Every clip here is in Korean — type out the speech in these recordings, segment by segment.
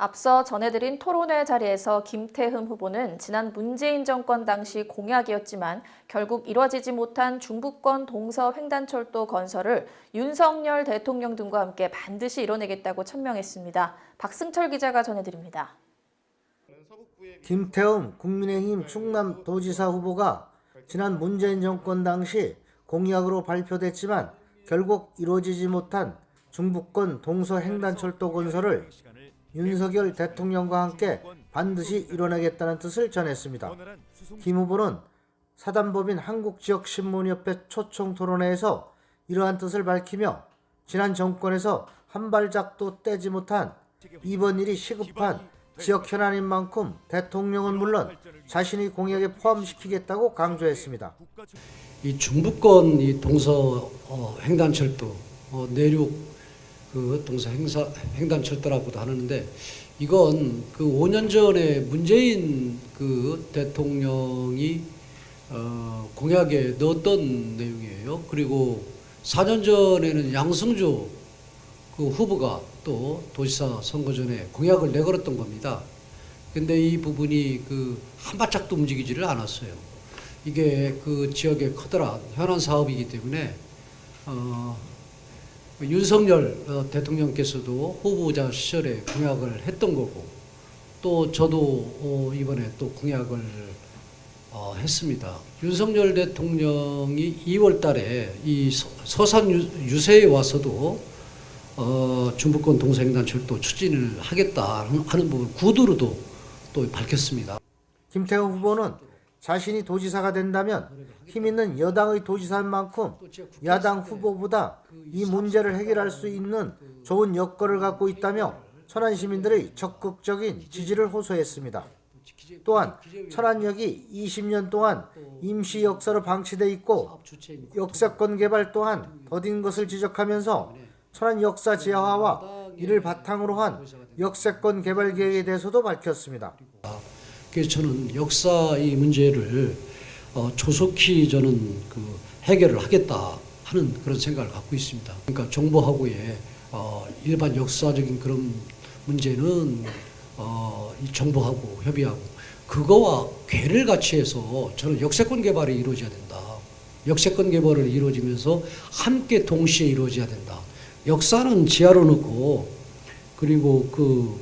앞서 전해드린 토론회 자리에서 김태흠 후보는 지난 문재인 정권 당시 공약이었지만 결국 이뤄지지 못한 중부권 동서 횡단철도 건설을 윤석열 대통령 등과 함께 반드시 이뤄내겠다고 천명했습니다. 박승철 기자가 전해드립니다. 김태흠 국민의힘 충남도지사 후보가 지난 문재인 정권 당시 공약으로 발표됐지만 결국 이루어지지 못한 중부권 동서 횡단철도 건설을 윤석열 대통령과 함께 반드시 이뤄내겠다는 뜻을 전했습니다. 김 후보는 사단법인 한국지역신문협회 초청토론회에서 이러한 뜻을 밝히며 지난 정권에서 한 발짝도 떼지 못한 이번 일이 시급한 지역 현안인 만큼 대통령은 물론 자신의 공약에 포함시키겠다고 강조했습니다. 이 중부권 이 동서 횡단철도 내륙 그 동서 횡단철도라고도 하는데 이건 그 5년 전에 문재인 그 대통령이 공약에 넣었던 내용이에요. 그리고 4년 전에는 양승조 그 후보가 또 도지사 선거 전에 공약을 내걸었던 겁니다. 근데 이 부분이 그 한 발짝도 움직이지를 않았어요. 이게 그 지역의 커다란 현안 사업이기 때문에 윤석열 대통령께서도 후보자 시절에 공약을 했던 거고 또 저도 이번에 또 공약을 했습니다. 윤석열 대통령이 2월 달에 이 서산 유세에 와서도 중부권 동서횡단철도 추진을 하겠다 하는 부분 구두로도 또 밝혔습니다. 김태흠 후보는 자신이 도지사가 된다면 힘있는 여당의 도지사인 만큼 야당 후보보다 이 문제를 해결할 수 있는 좋은 여건을 갖고 있다며 천안 시민들의 적극적인 지지를 호소했습니다. 또한 천안역이 20년 동안 임시 역사로 방치돼 있고 역세권 개발 또한 더딘 것을 지적하면서 천안 역사 지하화와 이를 바탕으로 한 역세권 개발 계획에 대해서도 밝혔습니다. 그래서 저는 역사 이 문제를 조속히 저는 그 해결을 하겠다 하는 그런 생각을 갖고 있습니다. 그러니까 정부하고의 일반 역사적인 그런 문제는 이 정부하고 협의하고 그거와 궤를 같이 해서 저는 역세권 개발이 이루어져야 된다. 역세권 개발을 이루어지면서 함께 동시에 이루어져야 된다. 역사는 지하로 넣고 그리고 그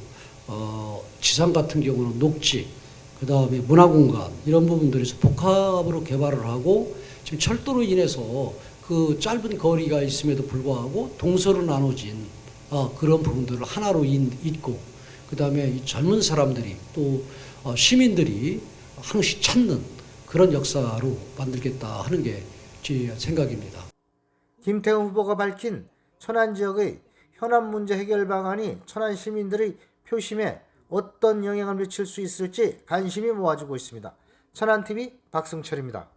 지상 같은 경우는 녹지 그 다음에 문화공간 이런 부분들에서 복합으로 개발을 하고 지금 철도로 인해서 그 짧은 거리가 있음에도 불구하고 동서로 나눠진 그런 부분들을 하나로 잇고 그 다음에 이 젊은 사람들이 또 시민들이 항시 찾는 그런 역사로 만들겠다 하는 게 제 생각입니다. 김태흠 후보가 밝힌 천안 지역의 현안 문제 해결 방안이 천안 시민들의 표심에 어떤 영향을 미칠 수 있을지 관심이 모아지고 있습니다. 천안TV 박승철입니다.